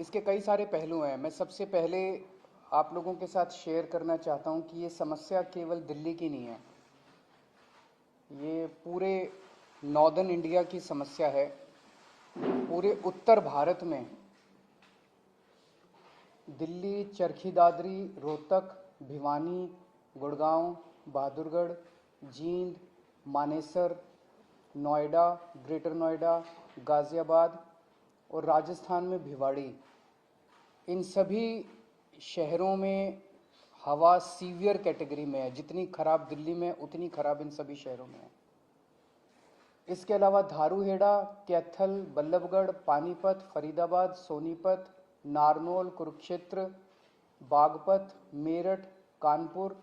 इसके कई सारे पहलू हैं। मैं सबसे पहले आप लोगों के साथ शेयर करना चाहता हूं कि ये समस्या केवल दिल्ली की नहीं है, ये पूरे नॉर्दर्न इंडिया की समस्या है। पूरे उत्तर भारत में दिल्ली, चरखी दादरी, रोहतक, भिवानी, गुड़गांव, बहादुरगढ़, जींद, मानेसर, नोएडा, ग्रेटर नोएडा, गाज़ियाबाद और राजस्थान में भिवाड़ी, इन सभी शहरों में हवा सीवियर कैटेगरी में है। जितनी खराब दिल्ली में उतनी खराब इन सभी शहरों में है। इसके अलावा धारूहेड़ा, कैथल, बल्लभगढ़, पानीपत, फरीदाबाद, सोनीपत, नारनौल, कुरुक्षेत्र, बागपत, मेरठ, कानपुर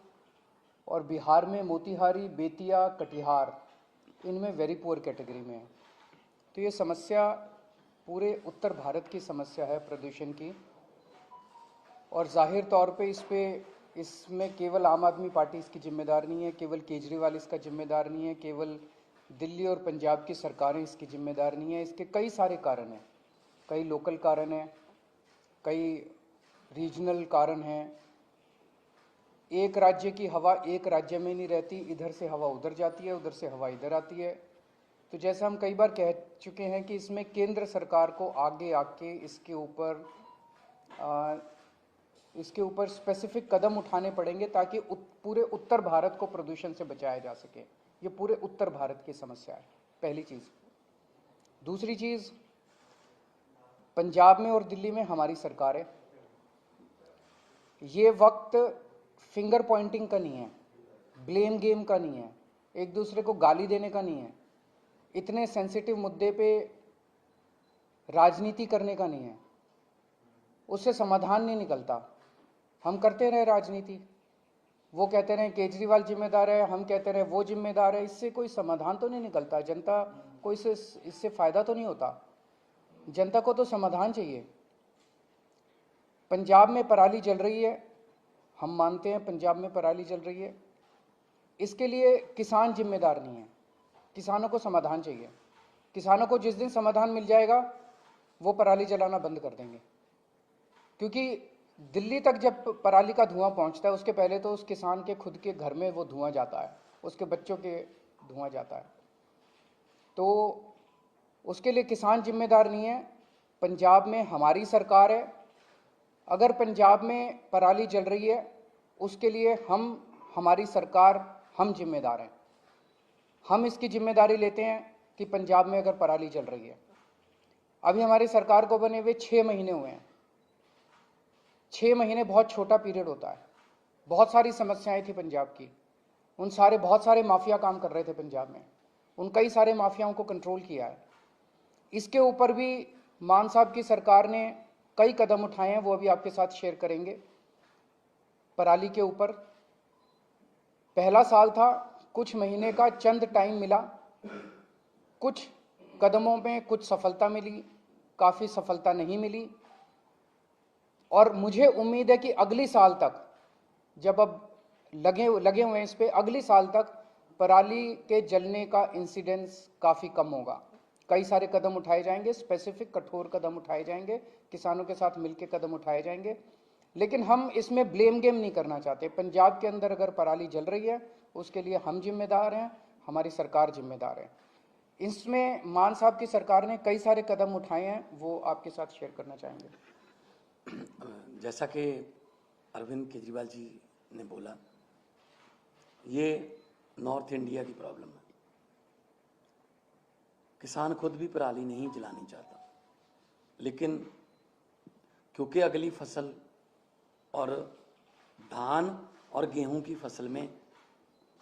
और बिहार में मोतिहारी, बेतिया, कटिहार, इनमें वेरी पुअर कैटेगरी में है। तो ये समस्या पूरे उत्तर भारत की समस्या है प्रदूषण की, और जाहिर तौर पे इसमें केवल आम आदमी पार्टी इसकी जिम्मेदार नहीं है, केवल केजरीवाल इसका जिम्मेदार नहीं है, केवल दिल्ली और पंजाब की सरकारें इसकी जिम्मेदार नहीं है। इसके कई सारे कारण हैं, कई लोकल कारण हैं, कई रीजनल कारण हैं। एक राज्य की हवा एक राज्य में नहीं रहती, इधर से हवा उधर जाती है, उधर से हवा इधर आती है। तो जैसा हम कई बार कह चुके हैं कि इसमें केंद्र सरकार को आगे आके इसके ऊपर स्पेसिफिक कदम उठाने पड़ेंगे ताकि पूरे उत्तर भारत को प्रदूषण से बचाया जा सके। ये पूरे उत्तर भारत की समस्या है, पहली चीज़। दूसरी चीज़, पंजाब में और दिल्ली में हमारी सरकार है। ये वक्त फिंगर पॉइंटिंग का नहीं है, ब्लेम गेम का नहीं है, एक दूसरे को गाली देने का नहीं है, इतने सेंसिटिव मुद्दे पे राजनीति करने का नहीं है। उससे समाधान नहीं निकलता। हम करते रहे राजनीति, वो कहते रहे केजरीवाल जिम्मेदार है, हम कहते रहे वो जिम्मेदार है, इससे कोई समाधान तो नहीं निकलता। जनता को इससे फायदा तो नहीं होता। जनता को तो समाधान चाहिए। पंजाब में पराली जल रही है, हम मानते हैं पंजाब में पराली जल रही है, इसके लिए किसान जिम्मेदार नहीं है, किसानों को समाधान चाहिए। किसानों को जिस दिन समाधान मिल जाएगा वो पराली जलाना बंद कर देंगे, क्योंकि दिल्ली तक जब पराली का धुआं पहुंचता है उसके पहले तो उस किसान के खुद के घर में वो धुआं जाता है, उसके बच्चों के धुआं जाता है। तो उसके लिए किसान जिम्मेदार नहीं है। पंजाब में हमारी सरकार है। अगर पंजाब में पराली जल रही है उसके लिए हमारी सरकार, हम जिम्मेदार हैं। हम इसकी जिम्मेदारी लेते हैं कि पंजाब में अगर पराली जल रही है, अभी हमारी सरकार को बने हुए 6 महीने हुए हैं। 6 महीने बहुत छोटा पीरियड होता है। बहुत सारी समस्याएं थी पंजाब की, बहुत सारे माफिया काम कर रहे थे पंजाब में, उन कई सारे माफियाओं को कंट्रोल किया है। इसके ऊपर भी मान साहब की सरकार ने कई कदम उठाए हैं, वो अभी आपके साथ शेयर करेंगे। पराली के ऊपर पहला साल था, कुछ महीने का चंद टाइम मिला, कुछ कदमों में कुछ सफलता मिली, काफ़ी सफलता नहीं मिली। और मुझे उम्मीद है कि अगली साल तक, जब अब लगे हुए हैं इस पे, अगली साल तक पराली के जलने का इंसिडेंस काफ़ी कम होगा। कई सारे कदम उठाए जाएंगे, स्पेसिफिक कठोर कदम उठाए जाएंगे, किसानों के साथ मिलकर कदम उठाए जाएंगे। लेकिन हम इसमें ब्लेम गेम नहीं करना चाहते। पंजाब के अंदर अगर पराली जल रही है उसके लिए हम जिम्मेदार हैं, हमारी सरकार जिम्मेदार है। इसमें मान साहब की सरकार ने कई सारे कदम उठाए हैं, वो आपके साथ शेयर करना चाहेंगे। जैसा कि अरविंद केजरीवाल जी ने बोला, ये नॉर्थ इंडिया की प्रॉब्लम है। किसान खुद भी पराली नहीं जलानी चाहता, लेकिन क्योंकि अगली फसल और धान और गेहूं की फसल में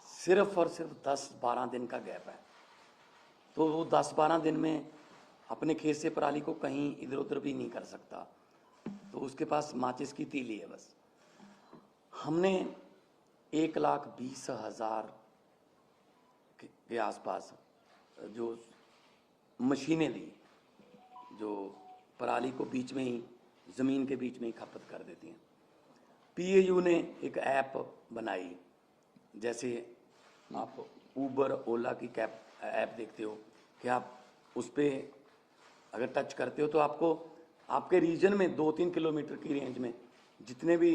सिर्फ और सिर्फ 10-12 दिन का गैप है, तो वो 10-12 दिन में अपने खेत से पराली को कहीं इधर उधर भी नहीं कर सकता, तो उसके पास माचिस की तीली है बस। हमने 1,20,000 के आसपास जो मशीनें दी, जो पराली को बीच में ही, ज़मीन के बीच में ही खपत कर देती हैं। पीएयू ने एक ऐप बनाई, जैसे आप ऊबर ओला की ऐप देखते हो कि आप उस पर अगर टच करते हो तो आपको आपके रीजन में 2-3 किलोमीटर की रेंज में जितने भी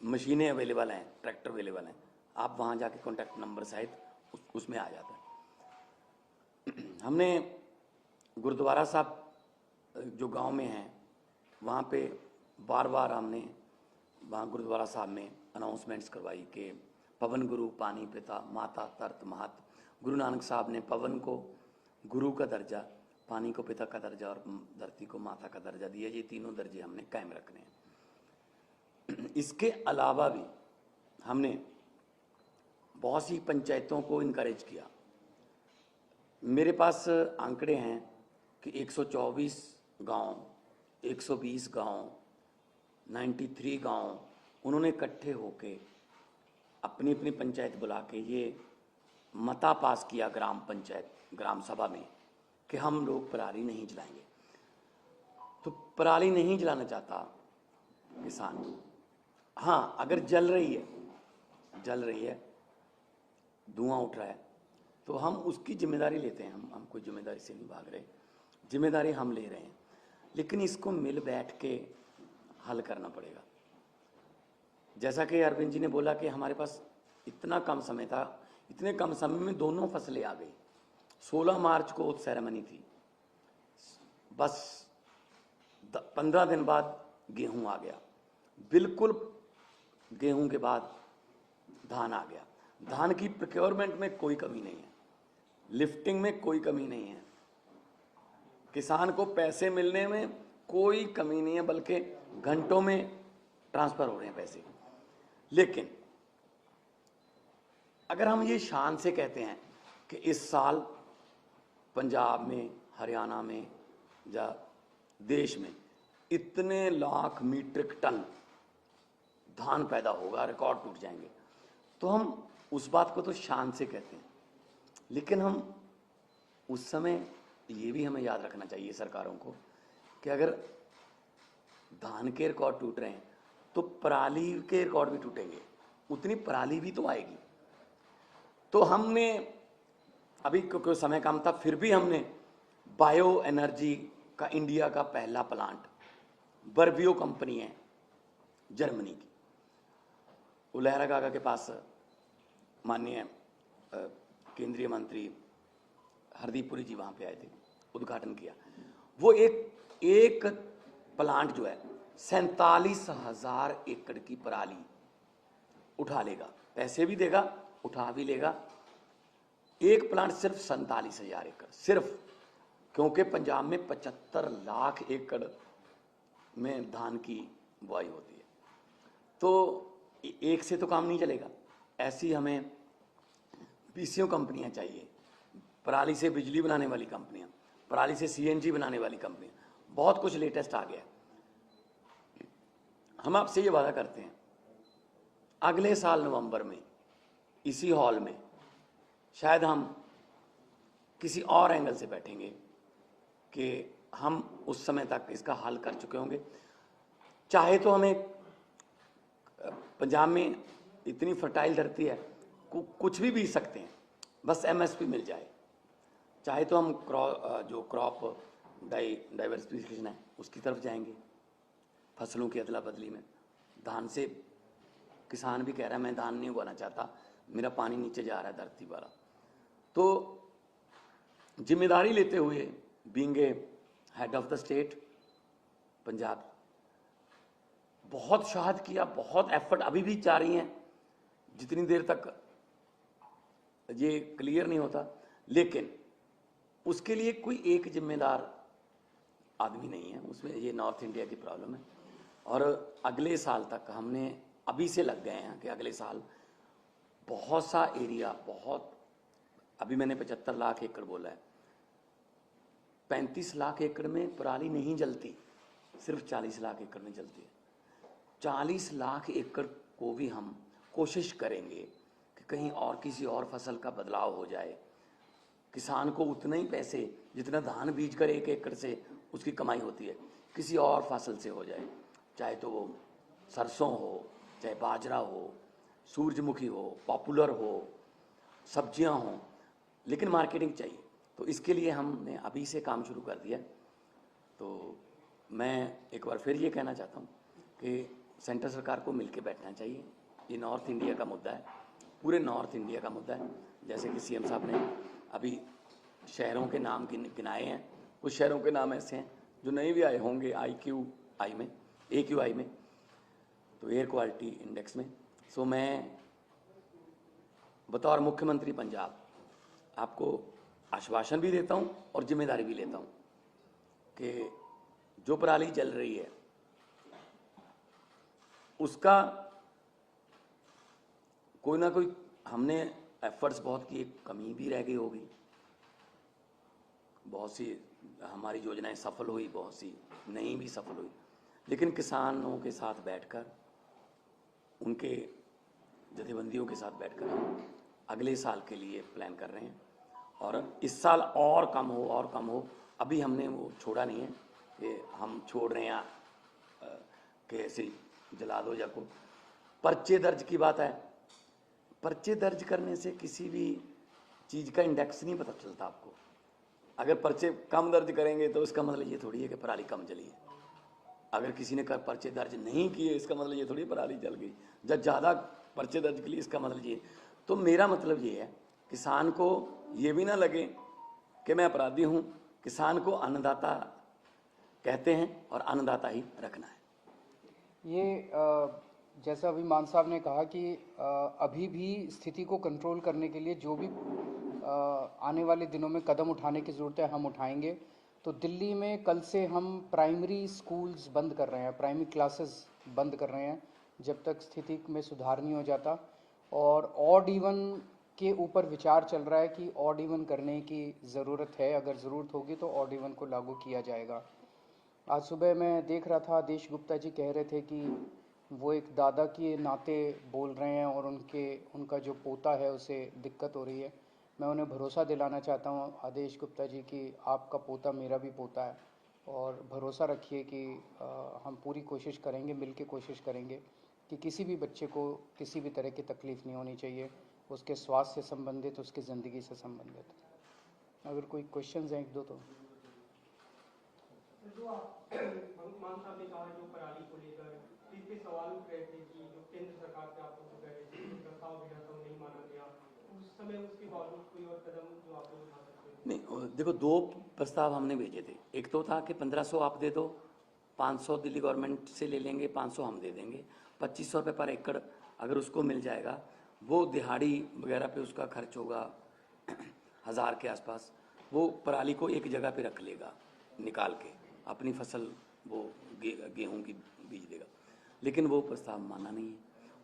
मशीनें अवेलेबल हैं, ट्रैक्टर अवेलेबल हैं, आप वहाँ जाके कॉन्टैक्ट नंबर सहित उसमें आ जाता है। हमने गुरुद्वारा साहब जो गांव में हैं वहाँ पे बार बार हमने वहाँ गुरुद्वारा साहब में अनाउंसमेंट्स करवाई कि पवन गुरु पानी पिता माता तरत महत। गुरु नानक साहब ने पवन को गुरु का दर्जा, पानी को पिता का दर्जा और धरती को माता का दर्जा दिया। ये तीनों दर्जे हमने कायम रखने हैं। इसके अलावा भी हमने बहुत सी पंचायतों को इनकरेज किया। मेरे पास आंकड़े हैं कि 124 गांव, 120 गांव, 93 गांव उन्होंने इकट्ठे होके अपनी अपनी पंचायत बुला के ये मता पास किया ग्राम पंचायत, ग्राम सभा में कि हम लोग पराली नहीं जलाएंगे। तो पराली नहीं जलाना चाहता किसान, हाँ अगर जल रही है, धुआं उठ रहा है, तो हम उसकी जिम्मेदारी लेते हैं। हम कोई जिम्मेदारी से नहीं भाग रहे, जिम्मेदारी हम ले रहे हैं, लेकिन इसको मिल बैठ के हल करना पड़ेगा। जैसा कि अरविंद जी ने बोला कि हमारे पास इतना कम समय था, इतने कम समय में दोनों फसलें आ गई। 16 मार्च को सेरेमनी थी, बस 15 दिन बाद गेहूं आ गया, बिल्कुल गेहूं के बाद धान आ गया। धान की प्रोक्योरमेंट में कोई कमी नहीं है, लिफ्टिंग में कोई कमी नहीं है, किसान को पैसे मिलने में कोई कमी नहीं है, बल्कि घंटों में ट्रांसफर हो रहे हैं पैसे। लेकिन अगर हम ये शान से कहते हैं कि इस साल पंजाब में, हरियाणा में या देश में इतने लाख मीट्रिक टन धान पैदा होगा, रिकॉर्ड टूट जाएंगे, तो हम उस बात को तो शान से कहते हैं। लेकिन हम उस समय ये भी हमें याद रखना चाहिए सरकारों को कि अगर धान के रिकॉर्ड टूट रहे हैं तो पराली के रिकॉर्ड भी टूटेंगे, उतनी पराली भी तो आएगी। तो हमने अभी क्योंकि समय कम था, फिर भी हमने बायो एनर्जी का इंडिया का पहला प्लांट, बर्बियो कंपनी है जर्मनी की, उलहरा काका के पास माननीय केंद्रीय मंत्री हरदीप पुरी जी वहाँ पे आए थे, उद्घाटन किया। वो एक प्लांट जो है 47,000 एकड़ की पराली उठा लेगा, पैसे भी देगा, उठा भी लेगा। एक प्लांट सिर्फ 47,000 एकड़, सिर्फ क्योंकि पंजाब में 75 लाख एकड़ में धान की बुआई होती है। तो एक से तो काम नहीं चलेगा, ऐसी हमें पीसीओ कंपनियां चाहिए, पराली से बिजली बनाने वाली कंपनियां, पराली से सीएनजी बनाने वाली कंपनियां, बहुत कुछ लेटेस्ट आ गया। हम आपसे ये वादा करते हैं अगले साल नवंबर में इसी हॉल में शायद हम किसी और एंगल से बैठेंगे कि हम उस समय तक इसका हल कर चुके होंगे। चाहे तो हमें पंजाब में इतनी फर्टाइल धरती है, कुछ भी बीज सकते हैं, बस एमएसपी मिल जाए। चाहे तो हम जो क्रॉप डाइवर्सिफिकेशन है उसकी तरफ जाएंगे, फसलों की अदला बदली में। धान से किसान भी कह रहा है मैं धान नहीं उगाना चाहता, मेरा पानी नीचे जा रहा है धरती वाला। तो जिम्मेदारी लेते हुए being a head of the state Punjab, बहुत शहाद किया, बहुत एफर्ट अभी भी जारी हैं, जितनी देर तक ये क्लियर नहीं होता। लेकिन उसके लिए कोई एक जिम्मेदार आदमी नहीं है, उसमें ये नॉर्थ इंडिया की प्रॉब्लम है। और अगले साल तक हमने अभी से लग गए हैं कि अगले साल बहुत सा एरिया, बहुत, अभी मैंने 75 लाख एकड़ बोला है, 35 लाख एकड़ में पराली नहीं जलती, सिर्फ 40 लाख एकड़ में जलती है। 40 लाख एकड़ को भी हम कोशिश करेंगे कि कहीं और किसी और फसल का बदलाव हो जाए, किसान को उतना ही पैसे जितना धान बीज कर 1 एकड़ से उसकी कमाई होती है किसी और फसल से हो जाए, चाहे तो वो सरसों हो, चाहे बाजरा हो, सूरजमुखी हो, पॉपुलर हो, सब्जियां हों, लेकिन मार्केटिंग चाहिए। तो इसके लिए हमने अभी से काम शुरू कर दिया। तो मैं एक बार फिर ये कहना चाहता हूँ कि सेंटर सरकार को मिलकर बैठना चाहिए। ये नॉर्थ इंडिया का मुद्दा है, पूरे नॉर्थ इंडिया का मुद्दा है। जैसे कि सीएम साहब ने अभी शहरों के नाम गिनाए हैं, कुछ शहरों के नाम ऐसे हैं जो नहीं भी आए होंगे AQI में, तो एयर क्वालिटी इंडेक्स में। सो मैं बतौर मुख्यमंत्री पंजाब आपको आश्वासन भी देता हूँ और जिम्मेदारी भी लेता हूँ कि जो पराली जल रही है उसका कोई ना कोई हमने एफर्ट्स बहुत किए, कमी भी रह गई होगी, बहुत सी हमारी योजनाएं सफल हुई, बहुत सी नहीं भी सफल हुई, लेकिन किसानों के साथ बैठकर, उनके जथेबंदियों के साथ बैठकर हम अगले साल के लिए प्लान कर रहे हैं और इस साल और कम हो। अभी हमने वो छोड़ा नहीं है कि हम छोड़ रहे हैं कि ऐसे जला दो या को। पर्चे दर्ज की बात है, पर्चे दर्ज करने से किसी भी चीज़ का इंडेक्स नहीं पता चलता आपको। अगर पर्चे कम दर्ज करेंगे तो इसका मतलब ये थोड़ी है कि पराली कम जली है। अगर किसी ने पर्चे दर्ज नहीं किए इसका मतलब ये थोड़ी पराली जल गई। जब ज़्यादा पर्चे दर्ज के लिए इसका मतलब ये। तो मेरा मतलब ये है, किसान को ये भी ना लगे कि मैं अपराधी हूँ। किसान को अन्नदाता कहते हैं और अन्नदाता ही रखना है। ये जैसा अभी मान साहब ने कहा कि अभी भी स्थिति को कंट्रोल करने के लिए जो भी आने वाले दिनों में कदम उठाने की ज़रूरत है हम उठाएंगे। तो दिल्ली में कल से हम प्राइमरी स्कूल्स बंद कर रहे हैं, प्राइमरी क्लासेस बंद कर रहे हैं जब तक स्थिति में सुधार नहीं हो जाता। और ऑड इवन के ऊपर विचार चल रहा है कि ऑड इवन करने की ज़रूरत है, अगर ज़रूरत होगी तो ऑड इवन को लागू किया जाएगा। आज सुबह मैं देख रहा था, आदेश गुप्ता जी कह रहे थे कि वो एक दादा के नाते बोल रहे हैं और उनका जो पोता है उसे दिक्कत हो रही है। मैं उन्हें भरोसा दिलाना चाहता हूँ आदेश गुप्ता जी कि आपका पोता मेरा भी पोता है और भरोसा रखिए कि हम पूरी कोशिश करेंगे, मिल के कोशिश करेंगे कि किसी भी बच्चे को किसी भी तरह की तकलीफ़ नहीं होनी चाहिए, उसके स्वास्थ्य से संबंधित, उसकी ज़िंदगी से संबंधित। अगर कोई क्वेश्चंस हैं एक दो तो। जो आप मान साहब ने कहा जो पराली को लेकर इस पे सवाल उठ रहे थे कि जो केंद्र सरकार से आप लोग को कह रहे थे जो प्रस्ताव भेजा था वो नहीं माना गया, उस समय उसके बावजूद कोई और कदम जो आप लोग उठा सकते हैं? नहीं, देखो, दो प्रस्ताव हमने भेजे थे। एक तो था कि 1500 आप दे दो, 500 दिल्ली गवर्नमेंट से ले लेंगे, 500 हम दे देंगे, 2500 रुपये पर एकड़ अगर उसको मिल जाएगा, वो दिहाड़ी वगैरह पे उसका खर्च होगा 1000 के आसपास, वो पराली को एक जगह पे रख लेगा, निकाल के अपनी फसल वो गेहूं की बीज देगा। लेकिन वो प्रस्ताव माना नहीं है।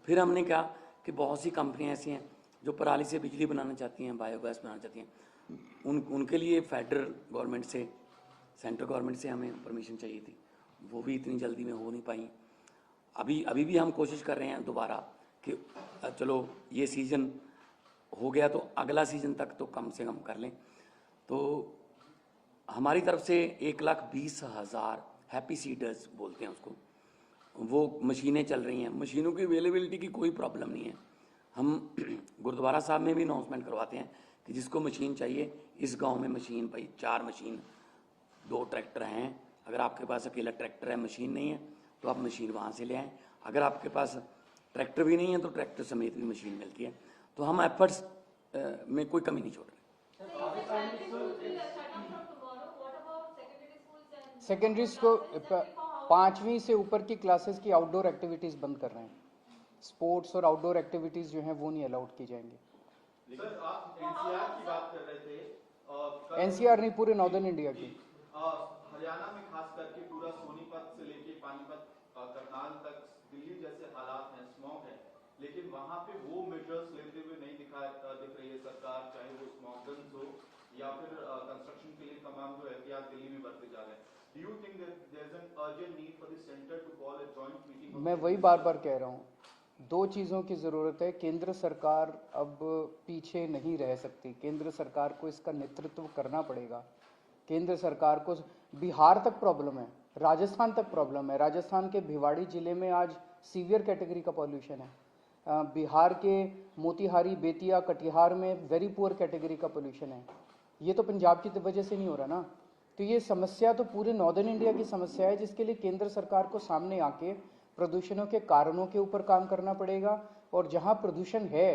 फिर हमने कहा कि बहुत सी कंपनियां ऐसी हैं जो पराली से बिजली बनाना चाहती हैं, बायोगैस बनाना चाहती हैं, उनके लिए फेडरल गवर्नमेंट से, सेंट्रल गवर्नमेंट से हमें परमिशन चाहिए थी, वो भी इतनी जल्दी में हो नहीं पाई। अभी भी हम कोशिश कर रहे हैं दोबारा कि चलो ये सीज़न हो गया तो अगला सीज़न तक तो कम से कम कर लें। तो हमारी तरफ से 1,20,000 हैप्पी सीडर्स बोलते हैं उसको, वो मशीनें चल रही हैं। मशीनों की अवेलेबिलिटी की कोई प्रॉब्लम नहीं है। हम गुरुद्वारा साहब में भी अनाउंसमेंट करवाते हैं कि जिसको मशीन चाहिए, इस गांव में मशीन, भाई 4 मशीन, 2 ट्रैक्टर हैं, अगर आपके पास अकेला ट्रैक्टर है, मशीन नहीं है, तो आप मशीन वहाँ से ले आएँ। अगर आपके पास ट्रैक्टर भी नहीं है तो ट्रैक्टर समेत भी मशीन मिलती है। तो हम एफर्ट्स में कोई कमी नहीं छोड़ रहे। सेकेंडरी स्कूल 5वीं से ऊपर की क्लासेस की आउटडोर एक्टिविटीज़ बंद कर रहे हैं। स्पोर्ट्स और आउटडोर एक्टिविटीज़ जो हैं वो नहीं अलाउड की जाएंगी। सर, आप एनसीआर की बात कर रहे थे। एनसीआर नहीं, पूरे नॉर्दर्न इंडिया की। हरियाणा में खास करके पूरा सोनीपत से लेके पानीपत, करनाल तक दिल्ली जैसे हालात हैं, स्मॉग है, लेकिन वहां पे वो मेजर्स लेते हुए नहीं दिख रही है सरकार, चाहे वो स्मॉग गन्स हो या फिर कंस्ट्रक्शन के लिए तमाम जो एहतियात दिल्ली में बरते जा रहे हैं। Do you think that there is an urgent need for the centre to call a joint meeting? मैं वही बार बार कह रहा हूँ, 2 चीज़ों की ज़रूरत है। केंद्र सरकार अब पीछे नहीं रह सकती, केंद्र सरकार को इसका नेतृत्व करना पड़ेगा। केंद्र सरकार को बिहार तक प्रॉब्लम है, राजस्थान तक प्रॉब्लम है। राजस्थान के भिवाड़ी ज़िले में आज सीवियर कैटेगरी का पॉल्यूशन है। बिहार के मोतिहारी, बेतिया, कटिहार में वेरी पुअर कैटेगरी का पोल्यूशन है। ये तो पंजाब की वजह से नहीं हो रहा ना, तो ये समस्या तो पूरे नॉर्दर्न इंडिया की समस्या है, जिसके लिए केंद्र सरकार को सामने आके प्रदूषणों के कारणों के ऊपर काम करना पड़ेगा, और जहां प्रदूषण है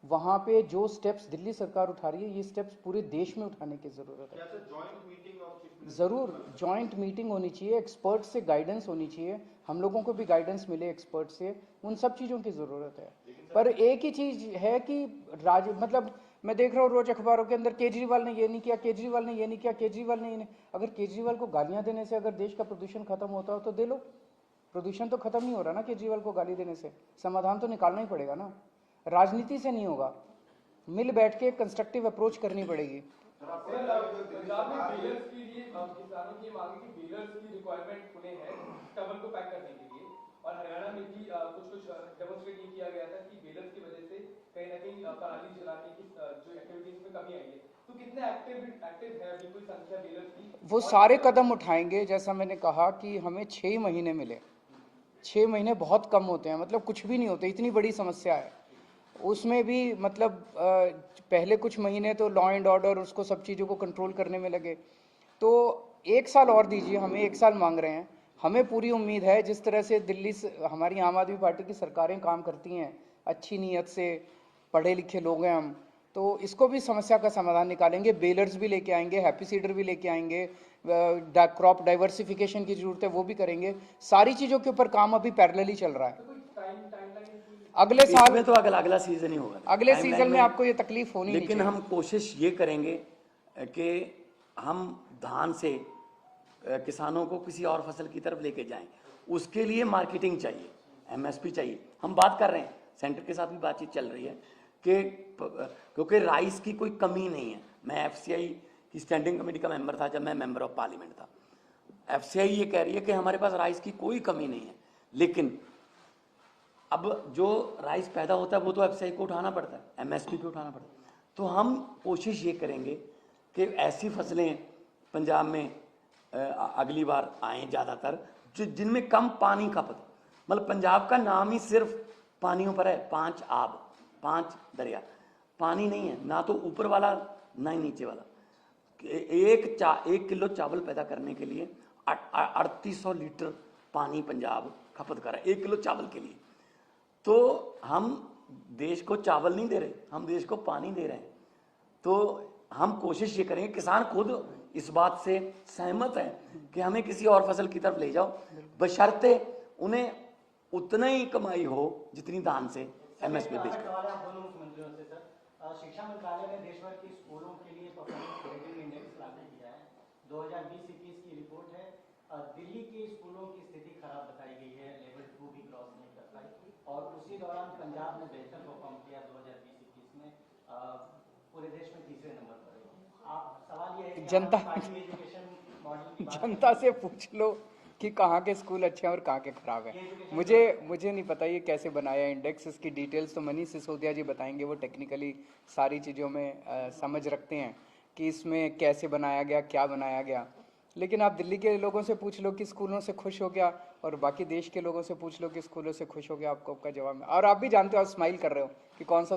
वहां पे जो स्टेप्स दिल्ली सरकार उठा रही है, ये स्टेप्स पूरे देश में उठाने की जरूरत है। जरूर जॉइंट मीटिंग होनी चाहिए, एक्सपर्ट से गाइडेंस होनी चाहिए, हम लोगों को भी गाइडेंस मिले एक्सपर्ट से, उन सब चीज़ों की ज़रूरत है। पर एक ही चीज़ है कि मतलब मैं देख रहा हूँ रोज अखबारों के अंदर केजरीवाल ने ये नहीं किया, केजरीवाल ने ये नहीं किया, केजरीवाल ने ये नहीं। अगर केजरीवाल को गालियां देने से अगर देश का प्रदूषण खत्म होता हो तो दे लो, प्रदूषण तो खत्म नहीं हो रहा ना केजरीवाल को गाली देने से, समाधान तो निकालना ही पड़ेगा ना, राजनीति से नहीं होगा, मिल बैठ के कंस्ट्रक्टिव अप्रोच करनी पड़ेगी। पंजाब में बेलर्स के लिए किसानों की मांग है कि बेलर्स की रिक्वायरमेंट खुले हैं स्टबल को पैक करने के लिए, और हरियाणा में भी कुछ डेमोन्स्ट्रेट ये किया गया था कि बेलर्स की वजह से कहीं ना कहीं पराली जलाने की जो एक्टिविटीज में कमी आई है। तो कितने एक्टिव है अभी कोई संख्या बेलर्स की? वो सारे कदम उठाएंगे, जैसा मैंने कहा कि हमें 6 महीने मिले, 6 महीने बहुत कम होते हैं, मतलब कुछ भी नहीं होते, इतनी बड़ी समस्या है। उसमें भी मतलब पहले कुछ महीने तो लॉ एंड ऑर्डर उसको सब चीज़ों को कंट्रोल करने में लगे, तो 1 साल और दीजिए, हमें 1 साल मांग रहे हैं। हमें पूरी उम्मीद है जिस तरह से दिल्ली से हमारी आम आदमी पार्टी की सरकारें काम करती हैं, अच्छी नीयत से, पढ़े लिखे लोग हैं हम, तो इसको भी समस्या का समाधान निकालेंगे। बेलर्स भी लेके आएंगे, हैप्पी सीडर भी लेके आएंगे, क्रॉप डाइवर्सिफिकेशन की जरूरत है वो भी करेंगे, सारी चीज़ों के ऊपर काम अभी पैरेलली चल रहा है। अगले साल में तो अगला सीजन ही होगा, अगले सीजन में आपको ये तकलीफ होनी नहीं चाहिए। लेकिन हम कोशिश ये करेंगे कि हम धान से किसानों को किसी और फसल की तरफ लेके जाएं, उसके लिए मार्केटिंग चाहिए, एमएसपी चाहिए। हम बात कर रहे हैं, सेंटर के साथ भी बातचीत चल रही है कि क्योंकि राइस की कोई कमी नहीं है। मैं एफसीआई की स्टैंडिंग कमेटी का मेंबर था जब मैं मेंबर ऑफ पार्लियामेंट था। एफसीआई ये कह रही है कि हमारे पास राइस की कोई कमी नहीं है, लेकिन अब जो राइस पैदा होता है वो तो एफसीआई को उठाना पड़ता है, एमएसपी पे उठाना पड़ता है। तो हम कोशिश ये करेंगे कि ऐसी फसलें पंजाब में अगली बार आएँ ज़्यादातर जिनमें कम पानी खपत, मतलब पंजाब का नाम ही सिर्फ पानियों पर है, 5 आब, 5 दरिया, पानी नहीं है, ना तो ऊपर वाला ना ही नीचे वाला। 1 किलो चावल पैदा करने के लिए 3800 लीटर पानी पंजाब खपत कर रहा है 1 किलो चावल के लिए। तो हम देश को चावल नहीं दे रहे, हम देश को पानी दे रहे हैं। तो हम कोशिश ये करेंगे, किसान खुद इस बात से सहमत है कि हमें किसी और फसल की तरफ ले जाओ, बशर्ते उन्हें उतना ही कमाई हो जितनी धान से एमएसपी बेच कर। दोनों मुख्यमंत्रियों से सर, शिक्षा मंत्रालय ने देश भर के स्कूलों के लिए परफॉर्मेंस रेटिंग इंडेक्स लागू किया है। 2020-21 की रिपोर्ट है, दिल्ली के स्कूलों की स्थिति खराब बताई गई है, लेवल 2 भी क्रॉस नहीं कर पाई, और उसी दौरान पंजाब ने बेहतर परफॉर्म किया 2020-21 में, पूरे देश में 3रे नंबर पर है। आप सवाल ये है कि जनता से पूछ लो कि कहाँ के स्कूल अच्छे हैं और कहाँ के खराब हैं। मुझे नहीं पता ये कैसे बनाया इंडेक्स, इसकी डिटेल्स तो मनीष सिसोदिया जी बताएंगे, वो टेक्निकली सारी चीज़ों में समझ रखते हैं कि इसमें कैसे बनाया गया, क्या बनाया गया। लेकिन आप दिल्ली के लोगों से पूछ लो कि स्कूलों से खुश हो गया, और बाकी देश के लोगों से पूछ लो कि स्कूलों से खुश हो गया, आपको आपका जवाब में। और आप भी जानते हो, आप स्माइल कर रहे हो कि कौन सा